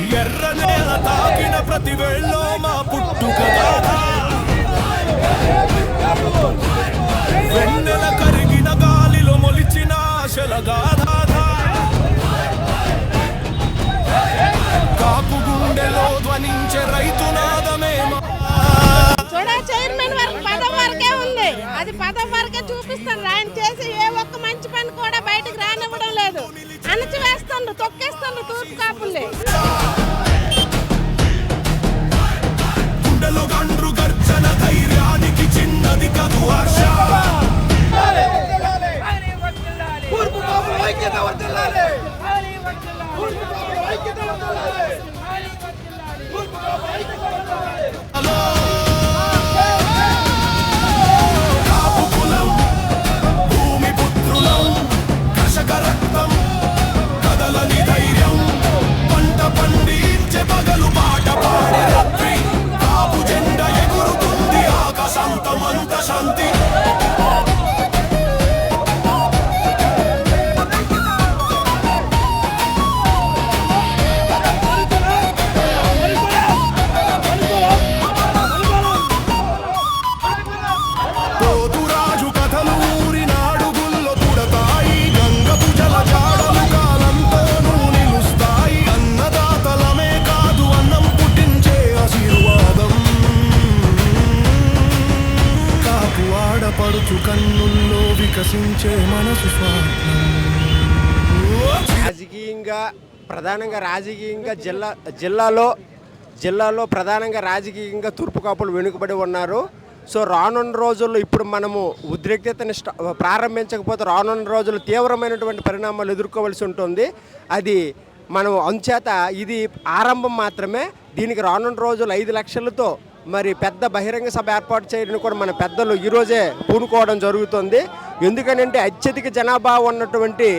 ఎర్ర నేల తాకిన ప్రతి వేళ్ళో మా పుట్టుక గాథ, వెన్నెల కరిగిన గాలిలో మొలిచిన ఆశల గాథ, కాపు గుండెలో ధ్వనించే రైతునాదమే చైర్మన్ వరకు పదం వరకే ఉంది. అది పదం వరకే చూపిస్తారు. ఆయన చేసి ఏ ఒక్క మంచి పని కూడా బయటకు రానివ్వడం లేదు. అణచివేస్తుండ్రు, తొక్కేస్తుండ్రు తూర్పు కాపుల్ని. గుండెలో గండ్రు గర్జన ధైర్యానికి చిన్నది కదు హర్ష. పడుచు కన్నుల్లో వికసించే మనసు రాజకీయంగా ప్రధానంగా జిల్లాలో ప్రధానంగా రాజకీయంగా తూర్పు కాపులు వెనుకబడి ఉన్నారు. సో రానున్న రోజుల్లో ఇప్పుడు మనము ఉద్రిక్తతని ప్రారంభించకపోతే రానున్న రోజుల్లో తీవ్రమైనటువంటి పరిణామాలు ఎదుర్కోవాల్సి ఉంటుంది. అది మనం అంచేత ఇది ఆరంభం మాత్రమే. దీనికి రానున్న రోజులు 5 లక్షలతో మరి పెద్ద బహిరంగ సభ ఏర్పాటు చేయడానికి కూడా మన పెద్దలు ఈరోజే పూనుకోవడం జరుగుతుంది. ఎందుకనంటే అత్యధిక జనాభా ఉన్నటువంటి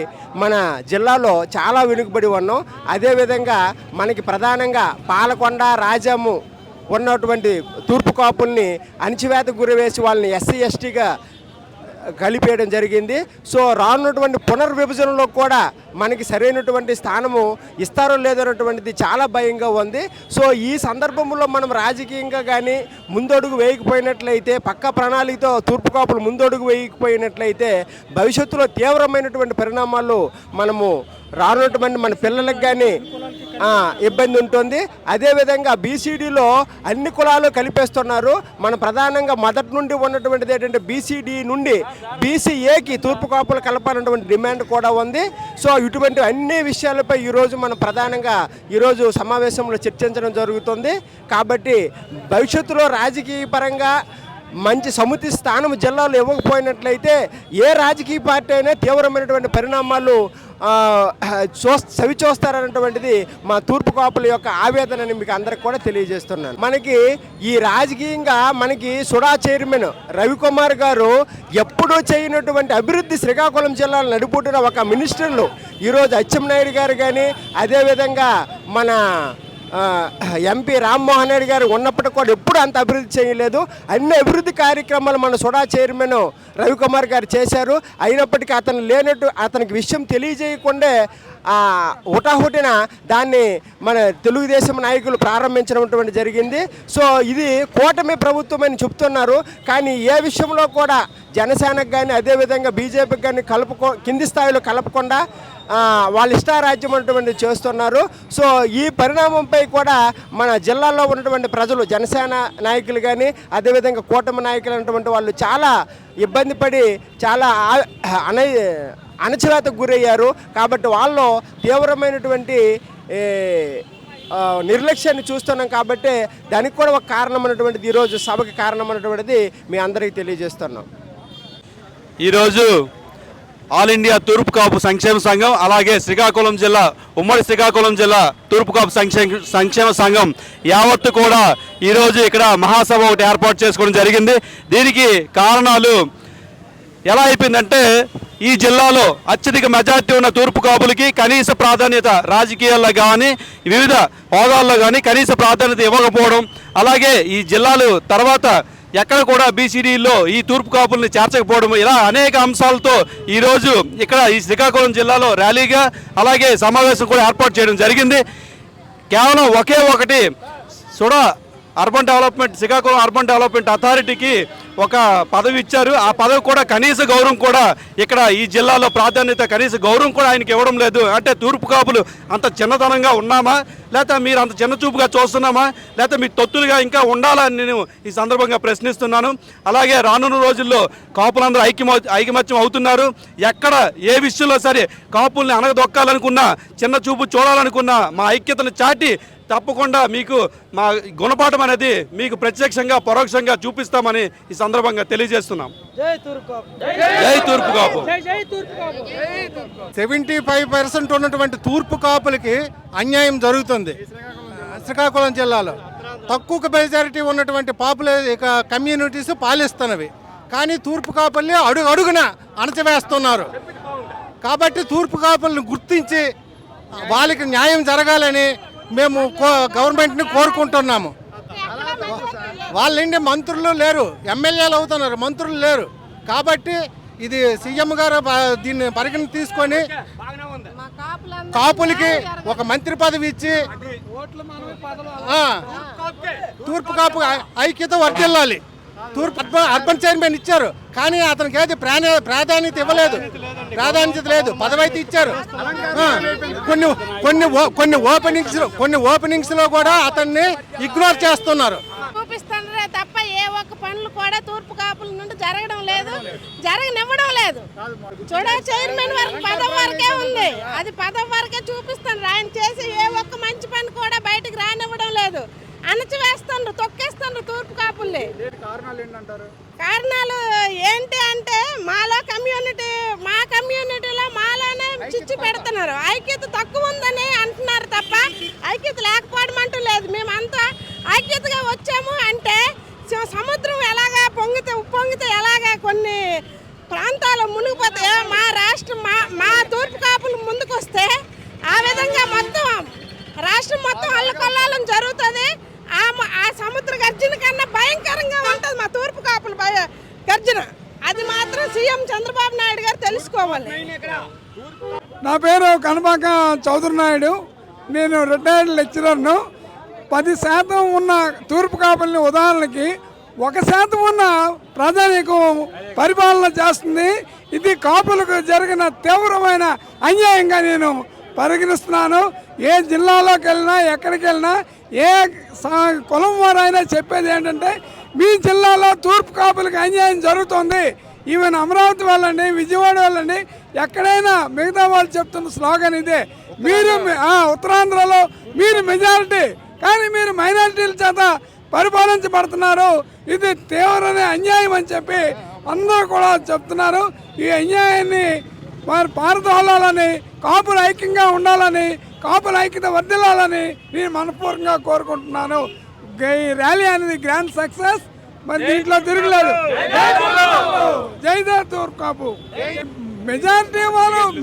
మన జిల్లాలో చాలా వెనుకబడి ఉన్నాం. అదేవిధంగా మనకి ప్రధానంగా పాలకొండ, రాజాము ఉన్నటువంటి తూర్పు కాపుల్ని అణచివేతకు గురివేసి వాళ్ళని ఎస్సీ ఎస్టీగా కలిపేయడం జరిగింది. సో రానున్నటువంటి పునర్విభజనలో కూడా మనకి సరైనటువంటి స్థానము ఇస్తారో లేదన్నటువంటిది చాలా భయంగా ఉంది. సో ఈ సందర్భంలో మనం రాజకీయంగా కానీ ముందడుగు వేయకపోయినట్లయితే, పక్క ప్రణాళికతో తూర్పు కాపులు ముందడుగు వేయకపోయినట్లయితే భవిష్యత్తులో తీవ్రమైనటువంటి పరిణామాలు మనము రానున్నటువంటి మన పిల్లలకు కానీ ఇబ్బంది ఉంటుంది. అదేవిధంగా బీసీడీలో అన్ని కులాలు కలిపేస్తున్నారు. మన ప్రధానంగా మొదటి నుండి ఉన్నటువంటిది ఏంటంటే బీసీడీ నుండి బీసీఏకి తూర్పు కాపులు కలపాలన్నటువంటి డిమాండ్ కూడా ఉంది. సో ఇటువంటి అన్ని విషయాలపై ఈరోజు మనం ప్రధానంగా ఈరోజు సమావేశంలో చర్చించడం జరుగుతుంది. కాబట్టి భవిష్యత్తులో రాజకీయ పరంగా మంచి సముచిత స్థానం జిల్లాలో ఇవ్వకపోయినట్లయితే ఏ రాజకీయ పార్టీ అయినా తీవ్రమైనటువంటి పరిణామాలు చవిచూస్తారన్నటువంటిది మా తూర్పు కాపుల యొక్క ఆవేదనని మీకు అందరికి కూడా తెలియజేస్తున్నాను. మనకి ఈ రాజకీయంగా మనకి సుడా చైర్మన్ రవికుమార్ గారు ఎప్పుడూ చేయనటువంటి అభివృద్ధి శ్రీకాకుళం జిల్లాలో నడుపుతున్న ఒక మినిస్టర్లు ఈరోజు అచ్చెన్నాయుడు గారు కానీ, అదేవిధంగా మన ఎంపీ రామ్మోహన్ రెడ్డి గారు ఉన్నప్పటికీ కూడా ఎప్పుడు అంత అభివృద్ధి చేయలేదు. అన్ని అభివృద్ధి కార్యక్రమాలు మన సుడా చైర్మన్ రవికుమార్ గారు చేశారు. అయినప్పటికీ అతను లేనట్టు అతనికి విషయం తెలియజేయకుండా హుటాహుటిన దాన్ని మన తెలుగుదేశం నాయకులు ప్రారంభించడం జరిగింది. సో ఇది కూటమి ప్రభుత్వం అని చెప్తున్నారు. కానీ ఏ విషయంలో కూడా జనసేనకు కానీ అదేవిధంగా బీజేపీకి కానీ కింది స్థాయిలో కలపకుండా వాళ్ళ ఇష్టారాజ్యం అటువంటి చేస్తున్నారు. సో ఈ పరిణామంపై కూడా మన జిల్లాలో ఉన్నటువంటి ప్రజలు, జనసేన నాయకులు కానీ అదేవిధంగా కూటమి నాయకులు అన్నటువంటి వాళ్ళు చాలా ఇబ్బంది పడి చాలా అణచివేతకు గురయ్యారు. కాబట్టి వాళ్ళు తీవ్రమైనటువంటి నిర్లక్ష్యాన్ని చూస్తున్నాం. కాబట్టి దానికి కూడా ఒక కారణం అన్నటువంటిది ఈరోజు సభకి కారణం అన్నటువంటిది మీ అందరికీ తెలియజేస్తున్నాం. ఈరోజు ఆల్ ఇండియా తూర్పు కాపు సంక్షేమ సంఘం, అలాగే శ్రీకాకుళం జిల్లా, ఉమ్మడి శ్రీకాకుళం జిల్లా తూర్పు కాపు సంక్షేమ సంఘం యావత్తు కూడా ఈరోజు ఇక్కడ మహాసభ ఒకటి ఏర్పాటు చేసుకోవడం జరిగింది. దీనికి కారణాలు ఎలా అయిపోయిందంటే, ఈ జిల్లాలో అత్యధిక మెజార్టీ ఉన్న తూర్పు కాపులకి కనీస ప్రాధాన్యత రాజకీయాల్లో కానీ వివిధ హోదాల్లో కానీ కనీస ప్రాధాన్యత ఇవ్వకపోవడం, అలాగే ఈ జిల్లాలు తర్వాత ఎక్కడ కూడా బీసీడీలో ఈ తూర్పు కాపుల్ని చేర్చకపోవడం, ఇలా అనేక అంశాలతో ఈరోజు ఇక్కడ ఈ శ్రీకాకుళం జిల్లాలో ర్యాలీగా అలాగే సమావేశం కూడా ఏర్పాటు చేయడం జరిగింది. కేవలం ఒకే ఒకటి SUDA urban development Srikakulam urban development అథారిటీకి ఒక పదవి ఇచ్చారు. ఆ పదవి కూడా కనీస గౌరవం కూడా ఇక్కడ ఈ జిల్లాలో ప్రాధాన్యత కనీస గౌరవం కూడా ఆయనకి ఇవ్వడం లేదు. అంటే తూర్పు కాపులు అంత చిన్నతనంగా ఉన్నామా, లేకపోతే మీరు అంత చిన్న చూపుగా చూస్తున్నామా, లేకపోతే మీ తొత్తులుగా ఇంకా ఉండాలని నేను ఈ సందర్భంగా ప్రశ్నిస్తున్నాను. అలాగే రానున్న రోజుల్లో కాపులందరూ ఐకమత్యం అవుతున్నారు. ఎక్కడ ఏ విషయంలో సరే కాపుల్ని అనగదొక్కాలనుకున్నా, చిన్న చూపు చూడాలనుకున్నా మా ఐక్యతను చాటి తప్పకుండా మీకు మా గుణపాఠం అనేది మీకు ప్రత్యక్షంగా పరోక్షంగా చూపిస్తామని ఈ సందర్భంగా తెలియజేస్తున్నాం. జై తూర్పు కాపు. 75% ఉన్నటువంటి తూర్పు కాపులకి అన్యాయం జరుగుతుంది శ్రీకాకుళం జిల్లాలో. తక్కువ మెజారిటీ ఉన్నటువంటి కమ్యూనిటీస్ పాలిస్తున్నవి, కానీ తూర్పు కాపుల్ని అడుగున అణచివేస్తున్నారు. కాబట్టి తూర్పు కాపుల్ని గుర్తించి వాళ్ళకి న్యాయం జరగాలని మేము గవర్నమెంట్ని కోరుకుంటున్నాము. వాళ్ళండి మంత్రులు లేరు, ఎమ్మెల్యేలు అవుతున్నారు, మంత్రులు లేరు. కాబట్టి ఇది సీఎం గారు దీన్ని పరిగణ తీసుకొని కాపులకి ఒక మంత్రి పదవి ఇచ్చి తూర్పు కాపు ఐక్యత వర్ధిల్లాలి. తూర్పు అర్బన్ చైర్మన్ ఇచ్చారు, కానీ అతనికి ఏది ప్రాధాన్యత ఇవ్వలేదు, ప్రాధాన్యత లేదు. పదవి అయితే ఇచ్చారు. కొన్ని ఓపెనింగ్స్ లో కూడా అతన్ని ఇగ్నోర్ చేస్తున్నారు. చూపిస్తున్నారే తప్ప ఏ ఒక్క పనులు కూడా తూర్పు కాపుల నుండి జరగడం లేదు, జరగనివ్వడం లేదు. చైర్మన్ వరకు పదవి వరకే ఉంది, అది పదవి వరకే చూపిస్తున్నారు. ఆయన చేసి ఏ ఒక్క మంచి పని కూడా బయటకు రానివ్వడం లేదు, అణచివేస్తుండ్రు, తొక్కేస్తుండ్రు తూర్పు కాపుల్ని. కారణాలు ఏంటి అంటే మా కమ్యూనిటీలో మాలోనే చిచ్చు పెడుతున్నారు. ఐక్యత తక్కువ ఉందని అంటున్నారు తప్ప ఐక్యత లేకపోవడం అంటూ లేదు. మేమంతా ఐక్యతగా వచ్చాము అంటే సముద్రం ఎలాగా ఉప్పొంగితే ఎలాగా కొన్ని ప్రాంతాలు మునిగిపోతే మా రాష్ట్రం మా తూర్పు కాపులు ముందుకు వస్తే ఆ విధంగా మొత్తం రాష్ట్రం మొత్తం అల్లకొల్లాలని జరుగుతుంది. ఆ సముద్ర గర్జన కన్నా భయంకరంగా ఉంటుంది మా తూర్పు కాపుల గర్జన. అది మాత్రం సీఎం చంద్రబాబు నాయుడు గారు తెలుసుకోవాలి. నా పేరు కనబాక చౌదరి నాయుడు, నేను రిటైర్డ్ లెక్చరర్ను. 10% ఉన్న తూర్పు కాపుల్ని ఉదాహరణకి 1% ఉన్న ప్రజానీకం పరిపాలన చేస్తుంది. ఇది కాపులకు జరిగిన తీవ్రమైన అన్యాయంగా నేను పరిగణిస్తున్నాను. ఏ జిల్లాలోకి వెళ్ళినా ఎక్కడికి వెళ్ళినా ఏ కులం వారైనా చెప్పేది ఏంటంటే మీ జిల్లాలో తూర్పు కాపులకు అన్యాయం జరుగుతుంది. ఈవెన్ అమరావతి వాళ్ళండి, విజయవాడ వాళ్ళండి, ఎక్కడైనా మిగతా వాళ్ళు చెప్తున్న స్లోగన్ ఇదే. మీరు ఉత్తరాంధ్రలో మీరు మెజారిటీ, కానీ మీరు మైనారిటీల చేత పరిపాలించబడుతున్నారు. ఇది తీవ్రమైన అన్యాయం అని చెప్పి అందరూ కూడా చెప్తున్నారు. ఈ అన్యాయాన్ని వారు పారదోలాలని, కాపులు ఐక్యంగా ఉండాలని, కాపుల ఐక్యత వర్ధిల్లాలని నేను మనపూర్వకంగా కోరుకుంటున్నాను. ఈ ర్యాలీ అనేది గ్రాండ్ సక్సెస్, మరి దీంట్లో తిరగలేదు. జై తూర్పు కాపు.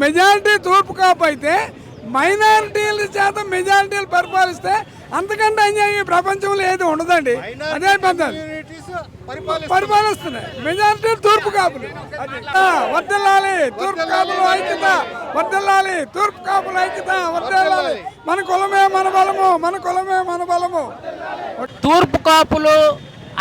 మెజారిటీ తూర్పు కాపు అయితే మైనారిటీల చేత మెజారిటీలు పరిపాలిస్తే అంతకంటే అన్యాయం ఈ ప్రపంచంలో ఏది ఉండదండి. అదే పద్ధతి పరిపాలిస్తున్నాయి మెజారిటీ తూర్పు కాపులు. వర్ధిల్లాలి తూర్పు కాపులు ఐక్యత, వర్ధిల్లాలి తూర్పు కాపుల ఐక్యత, వర్ధిల్లాలి. మన కులమే మన బలము, మన కులమే మన బలము. తూర్పు కాపులు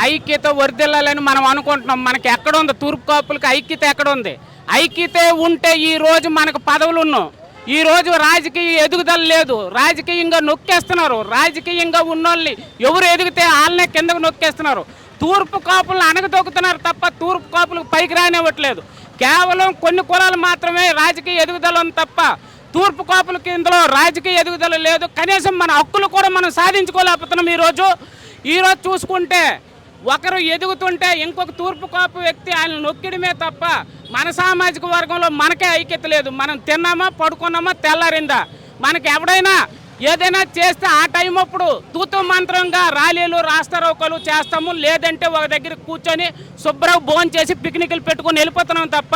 ఐక్యత వర్ధిల్లాలని మనం అనుకుంటున్నాం. మనకి ఎక్కడ ఉంది తూర్పు కాపులకి ఐక్యత? ఎక్కడ ఉంది? ఐక్యత ఉంటే ఈ రోజు మనకు పదవులు ఉన్నాం. ఈ రోజు రాజకీయ ఎదుగుదల లేదు, రాజకీయంగా నొక్కేస్తున్నారు. రాజకీయంగా ఉన్నోళ్ళని ఎవరు ఎదిగితే వాళ్ళనే కిందకు నొక్కేస్తున్నారు. తూర్పు కాపులను అనగదొక్కుతున్నారు తప్ప తూర్పు కాపులకు పైకి రానివ్వట్లేదు. కేవలం కొన్ని కులాలు మాత్రమే రాజకీయ ఎదుగుదల ఉంది తప్ప తూర్పు కాపులకి ఇందులో రాజకీయ ఎదుగుదల లేదు. కనీసం మన హక్కులు కూడా మనం సాధించుకోలేకపోతున్నాం. ఈరోజు చూసుకుంటే ఒకరు ఎదుగుతుంటే ఇంకొక తూర్పు కాపు వ్యక్తి ఆయన నొక్కిడమే తప్ప మన సామాజిక వర్గంలో మనకే ఐక్యత లేదు. మనం తిన్నామా, పడుకున్నామా, తెల్లారిందా, మనకి ఎవడైనా ఏదైనా చేస్తే ఆ టైం అప్పుడు తూతు మంత్రంగా ర్యాలీలు, రాస్తారోకలు చేస్తాము. లేదంటే ఒక దగ్గర కూర్చొని శుభ్రం భోజనం చేసి పిక్నిక్లు పెట్టుకొని వెళ్ళిపోతున్నాం తప్ప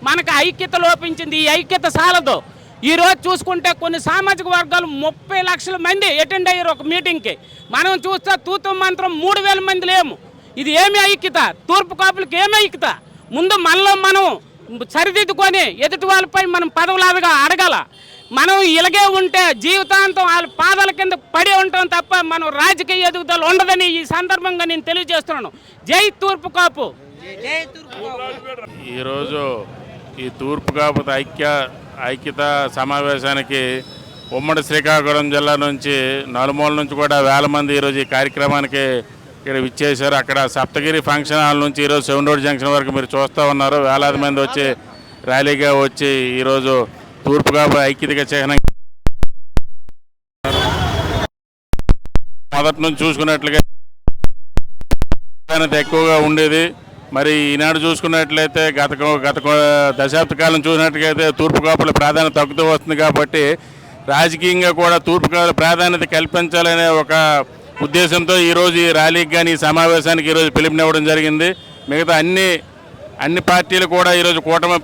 మనకు ఐక్యత లోపించింది. ఈ ఐక్యత సాలదు. ఈరోజు చూసుకుంటే కొన్ని సామాజిక వర్గాలు 30 లక్షల మంది అటెండ్ అయ్యారు ఒక మీటింగ్కి. మనం చూస్తే తూతు మంత్రం 3000 మంది లేము. ఇది ఏమి ఐక్యత? తూర్పు కాపులకి ఏమి ఐక్యత? ముందు మనలో మనం సరిదిద్దుకొని ఎదుటి వాళ్ళపై మనం పదవులాగా అడగాల. మనం ఇలాగే ఉంటే జీవితాంతం వాళ్ళ పాదాల కింద పడి ఉంటాం తప్ప మనం రాజకీయ ఎదుగుదల ఉండదని ఈ సందర్భంగా నేను తెలియజేస్తున్నాను. జై తూర్పు కాపు. ఈరోజు ఈ తూర్పు కాపు ఐక్యత సమావేశానికి ఉమ్మడి శ్రీకాకుళం జిల్లా నుంచి నలుమూల నుంచి కూడా వేల మంది ఈరోజు ఈ కార్యక్రమానికి ఇక్కడ విచ్చేశారు. అక్కడ సప్తగిరి ఫంక్షన్ హాల్ నుంచి ఈరోజు సెవెన్ రోడ్ జంక్షన్ వరకు మీరు చూస్తూ ఉన్నారు. వేలాది మంది వచ్చి ర్యాలీగా వచ్చి ఈరోజు తూర్పు కాపు ఐక్యతగా చిహ్నం. మొదటి నుంచి చూసుకున్నట్లుగా ఎక్కువగా ఉండేది. మరి ఈనాడు చూసుకున్నట్లయితే గత దశాబ్ద కాలం చూసినట్లయితే తూర్పు కాపుల ప్రాధాన్యత తగ్గుతూ వస్తుంది. కాబట్టి రాజకీయంగా కూడా తూర్పు కాపుల ప్రాధాన్యత కల్పించాలనే ఒక ఉద్దేశంతో ఈరోజు ఈ ర్యాలీకి కానీ ఈ సమావేశానికి ఈరోజు పిలుపునివ్వడం జరిగింది. మిగతా అన్ని పార్టీలు కూడా ఈరోజు కూటమి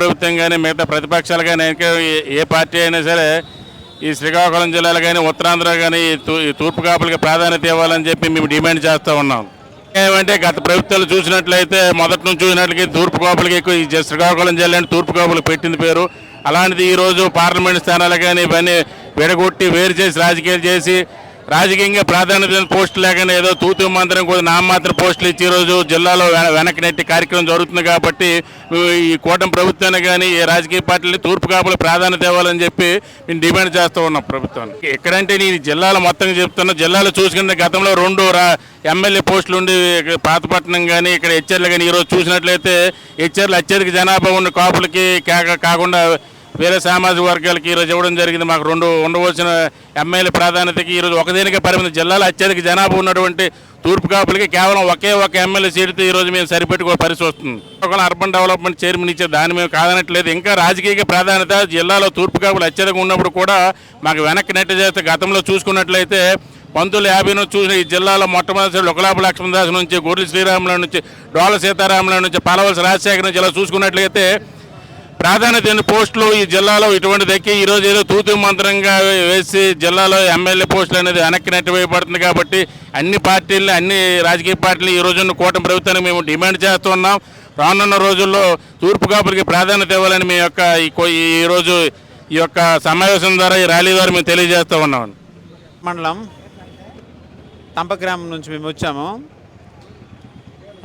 ప్రభుత్వం కానీ మిగతా ప్రతిపక్షాలు కానీ ఏ పార్టీ అయినా సరే ఈ శ్రీకాకుళం జిల్లాలో కానీ ఉత్తరాంధ్ర కానీ ఈ తూర్పు కాపులకి ప్రాధాన్యత ఇవ్వాలని చెప్పి మేము డిమాండ్ చేస్తూ ఉన్నాం. ఏమంటే గత ప్రభుత్వాలు చూసినట్లయితే మొదటి నుంచి చూసినట్లయితే తూర్పు కాపులకి ఎక్కువ ఈ శ్రీకాకుళం జిల్లా అంటే తూర్పు కాపులకు పెట్టింది పేరు. అలాంటిది ఈరోజు పార్లమెంట్ స్థానాలు కానీ ఇవన్నీ విడగొట్టి వేరు చేసి రాజకీయాలు చేసి రాజకీయంగా ప్రాధాన్యత పోస్టులు లేకుండా ఏదో తూతు మంత్రం కూడా నామమాత్ర పోస్టులు ఇచ్చి ఈరోజు జిల్లాలో వెనక్కి నెట్టి కార్యక్రమం జరుగుతుంది. కాబట్టి ఈ కూటమి ప్రభుత్వాన్ని కానీ ఈ రాజకీయ పార్టీలు తూర్పు కాపులు ప్రాధాన్యత ఇవ్వాలని చెప్పి మేము డిమాండ్ చేస్తూ ఉన్నాం ప్రభుత్వాన్ని. ఎక్కడంటే నేను జిల్లాలో మొత్తంగా చెప్తున్నా. జిల్లాలో చూసుకుంటే గతంలో 2 ఎమ్మెల్యే పోస్టులు ఉండి పాతపట్నం కానీ ఇక్కడ హెచ్చర్లు కానీ ఈరోజు చూసినట్లయితే హెచ్చర్లు అత్యధిక జనాభా ఉన్న కాపులకి కాకుండా వేరే సామాజిక వర్గాలకి ఈరోజు ఇవ్వడం జరిగింది. మాకు 2 ఉండవలసిన ఎమ్మెల్యే ప్రాధాన్యతకి ఈరోజు ఒకదేనికే పరిమితం. జిల్లాలో అత్యధిక జనాభా ఉన్నటువంటి తూర్పు కాపులకి కేవలం ఒకే ఒక ఎమ్మెల్యే సీటుతో ఈరోజు మేము సరిపెట్టుకో పరిస్థితి వస్తుంది. ఒకవేళ అర్బన్ డెవలప్మెంట్ చైర్మన్ ఇచ్చే దాన్ని మేము కాదనట్లేదు. ఇంకా రాజకీయ ప్రాధాన్యత జిల్లాలో తూర్పు కాపులు అత్యధిక ఉన్నప్పుడు కూడా మాకు వెనక్కి నెట్టి చేస్తే గతంలో చూసుకున్నట్లయితే 1950 నుంచి చూసిన ఈ జిల్లాలో మొట్టమొదటిసారి లుకలాప లక్ష్మణదాస్ నుంచి గొర్రెల శ్రీరాముల నుంచి డోల సీతారాముల నుంచి పలవలస రాజశేఖర నుంచి ఇలా చూసుకున్నట్లయితే ప్రాధాన్యత పోస్టులు ఈ జిల్లాలో ఇటువంటి దక్కి ఈరోజు ఏదో తూతు మంత్రంగా వేసి జిల్లాలో ఎమ్మెల్యే పోస్టులు అనేది వెనక్కి నెట్టివేయబడుతుంది. కాబట్టి అన్ని పార్టీలు అన్ని రాజకీయ పార్టీలు ఈ రోజున్న కూటమి ప్రభుత్వానికి మేము డిమాండ్ చేస్తున్నాం. రానున్న రోజుల్లో తూర్పు కాపులకి ప్రాధాన్యత ఇవ్వాలని మీ యొక్క ఈరోజు ఈ యొక్క సమావేశం ద్వారా ఈ ర్యాలీ ద్వారా మేము తెలియజేస్తూ ఉన్నాం. మండలం తంపగ్రామం నుంచి మేము వచ్చాము.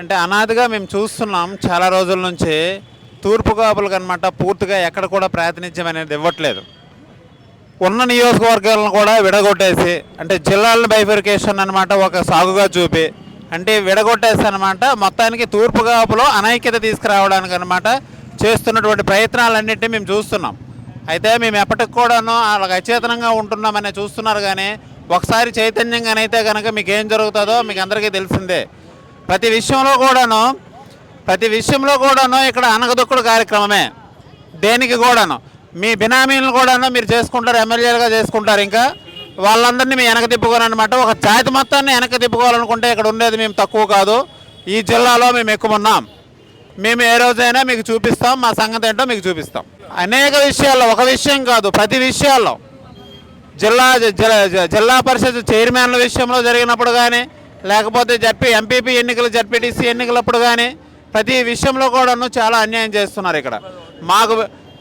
అంటే అనాదిగా మేము చూస్తున్నాం చాలా రోజుల నుంచి తూర్పు కాపులకు అనమాట పూర్తిగా ఎక్కడ కూడా ప్రాతినిధ్యం అనేది ఇవ్వట్లేదు. ఉన్న నియోజకవర్గాలను కూడా విడగొట్టేసి అంటే జిల్లాలను బైఫర్కేషన్ అనమాట ఒక సాగుగా చూపి అంటే విడగొట్టేసి అనమాట మొత్తానికి తూర్పు కాపులో అనైక్యత తీసుకురావడానికి అనమాట చేస్తున్నటువంటి ప్రయత్నాలన్నింటినీ మేము చూస్తున్నాం. అయితే మేము ఎప్పటికి కూడాను అలాగ అచేతనంగా ఉంటున్నామని చూస్తున్నారు. కానీ ఒకసారి చైతన్యంగానైతే కనుక మీకు ఏం జరుగుతుందో మీకు అందరికీ తెలిసిందే. ప్రతి విషయంలో కూడాను ఇక్కడ అనగదొక్కుడు కార్యక్రమమే. దేనికి కూడాను మీ బినామీలను కూడాను మీరు చేసుకుంటారు, ఎమ్మెల్యేలుగా చేసుకుంటారు. ఇంకా వాళ్ళందరినీ మేము వెనక తిప్పుకోవాలన్నమాట. ఒక జాతి మొత్తాన్ని వెనక తిప్పుకోవాలనుకుంటే ఇక్కడ ఉండేది మేము తక్కువ కాదు. ఈ జిల్లాలో మేము ఎక్కువ ఉన్నాం. మేము ఏ రోజైనా మీకు చూపిస్తాం, మా సంగతి ఏంటో మీకు చూపిస్తాం. అనేక విషయాల్లో, ఒక విషయం కాదు ప్రతి విషయాల్లో జిల్లా పరిషత్ చైర్మన్ల విషయంలో జరిగినప్పుడు కానీ లేకపోతే ఎంపీపీ ఎన్నికలు జడ్పీటీసీ ఎన్నికలప్పుడు కానీ ప్రతి విషయంలో కూడాను చాలా అన్యాయం చేస్తున్నారు. ఇక్కడ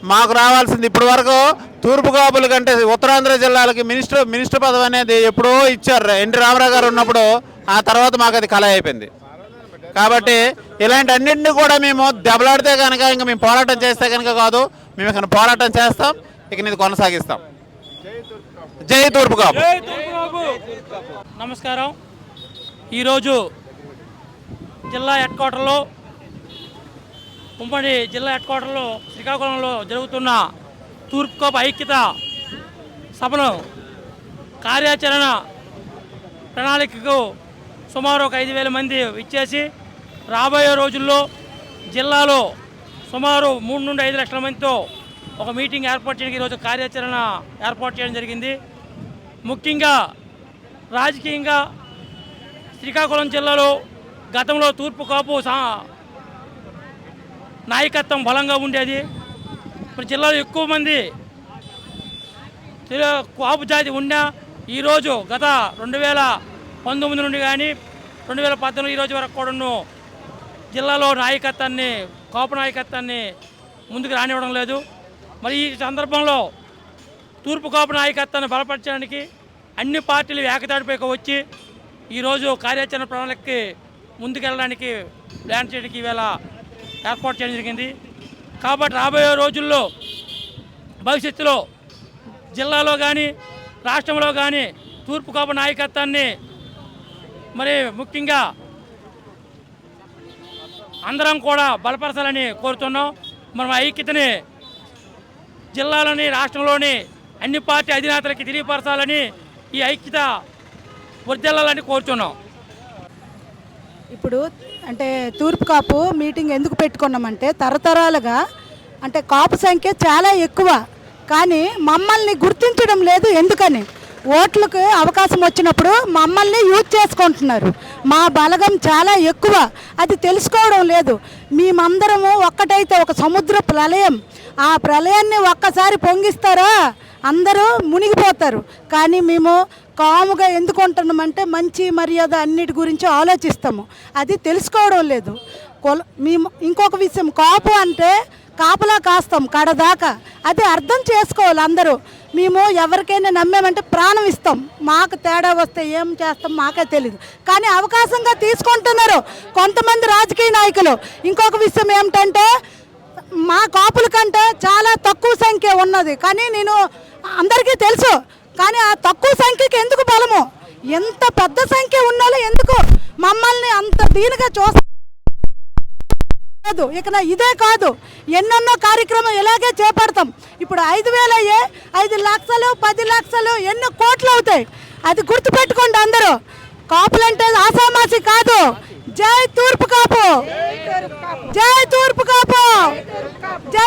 మాకు రావాల్సింది ఇప్పటి వరకు తూర్పు కాపుల కంటే ఉత్తరాంధ్ర జిల్లాలకి మినిస్టర్ పదవి అనేది ఎప్పుడో ఇచ్చారు ఎన్టీ రామారావు గారు ఉన్నప్పుడు. ఆ తర్వాత మాకు అది కళ అయిపోయింది. కాబట్టి ఇలాంటి అన్నింటినీ కూడా మేము దెబ్బలాడితే కనుక ఇంకా మేము పోరాటం చేస్తే కనుక కాదు, మేము ఇక్కడ పోరాటం చేస్తాం, ఇక ఇది కొనసాగిస్తాం. జై తూర్పు కాపు. నమస్కారం. ఈరోజు జిల్లా హెడ్ క్వార్టర్లో ఉమ్మడి జిల్లా హెడ్ క్వార్టర్లో శ్రీకాకుళంలో జరుగుతున్న తూర్పు కాపు ఐక్యత సభను కార్యాచరణ ప్రణాళికకు సుమారు ఒక 5,000 మంది ఇచ్చేసి రాబోయే రోజుల్లో జిల్లాలో సుమారు 3 నుండి 5 లక్షల మందితో ఒక మీటింగ్ ఏర్పాటు చేయడానికి ఈరోజు కార్యాచరణ ఏర్పాటు చేయడం జరిగింది. ముఖ్యంగా రాజకీయంగా శ్రీకాకుళం జిల్లాలో గతంలో తూర్పు కాపు నాయకత్వం బలంగా ఉండేది. ఇప్పుడు జిల్లాలో ఎక్కువ మంది కాపు జాతి ఉన్నా ఈరోజు గత 2019 నుండి కానీ 2018 ఈరోజు వరకు కూడా జిల్లాలో కాపు నాయకత్వాన్ని ముందుకు రానివ్వడం లేదు. మరి ఈ సందర్భంలో తూర్పు కాపు నాయకత్వాన్ని బలపరచడానికి అన్ని పార్టీలు ఏకతాటిపైకి వచ్చి ఈరోజు కార్యాచరణ ప్రణాళికకి ముందుకెళ్ళడానికి ప్లాన్ చేయడానికి ఈవేళ ఏర్పాటు చేయడం జరిగింది. కాబట్టి రాబోయే రోజుల్లో భవిష్యత్తులో జిల్లాలో కానీ రాష్ట్రంలో కానీ తూర్పు కాపు నాయకత్వాన్ని మరి ముఖ్యంగా అందరం కూడా బలపరచాలని కోరుతున్నాం. మనం ఐక్యతని జిల్లాలోని రాష్ట్రంలోని అన్ని పార్టీ అధినేతలకి తెలియపరచాలని, ఈ ఐక్యత వర్ధిల్లాలని కోరుతున్నాం. ఇప్పుడు అంటే తూర్పు కాపు మీటింగ్ ఎందుకు పెట్టుకున్నామంటే తరతరాలుగా అంటే కాపు సంఖ్య చాలా ఎక్కువ, కానీ మమ్మల్ని గుర్తించడం లేదు. ఎందుకని ఓట్లకు అవకాశం వచ్చినప్పుడు మమ్మల్ని యూజ్ చేసుకుంటున్నారు. మా బలగం చాలా ఎక్కువ, అది తెలుసుకోవడం లేదు. మేమందరము ఒక్కటైతే ఒక సముద్ర ప్రళయం, ఆ ప్రళయాన్ని ఒక్కసారి పొంగిస్తారా అందరూ మునిగిపోతారు. కానీ మేము కాముగా ఎందుకు ఉంటున్నామంటే మంచి మర్యాద అన్నిటి గురించి ఆలోచిస్తాము, అది తెలుసుకోవడం లేదు. మేము ఇంకొక విషయం, కాపు అంటే కాపలా కాస్తాం కడదాకా, అది అర్థం చేసుకోవాలి అందరూ. మేము ఎవరికైనా నమ్మామంటే ప్రాణం ఇస్తాం, మాకు తేడా వస్తే ఏం చేస్తాం మాకే తెలియదు. కానీ అవకాశంగా తీసుకుంటున్నారు కొంతమంది రాజకీయ నాయకులు. ఇంకొక విషయం ఏమిటంటే మా కాపుల కంటే చాలా తక్కువ సంఖ్య ఉన్నది, కానీ నేను అందరికీ తెలుసు. కానీ ఆ తక్కువ సంఖ్యకి ఎందుకు బలము? ఎంత పెద్ద సంఖ్య ఉన్నాలో ఎందుకు మమ్మల్ని అంత దీనిగా చూస్తారు? ఇక ఇదే కాదు, ఎన్నెన్నో కార్యక్రమం ఇలాగే చేపడతాం. ఇప్పుడు 5,000 అయ్యే 5 లక్షలు 10 లక్షలు ఎన్నో కోట్లు అవుతాయి. అది గుర్తుపెట్టుకోండి అందరూ. కాపులంటే ఆసామాసి కాదు. జై తూర్పు కాపు, జై తూర్పు కాపు, జై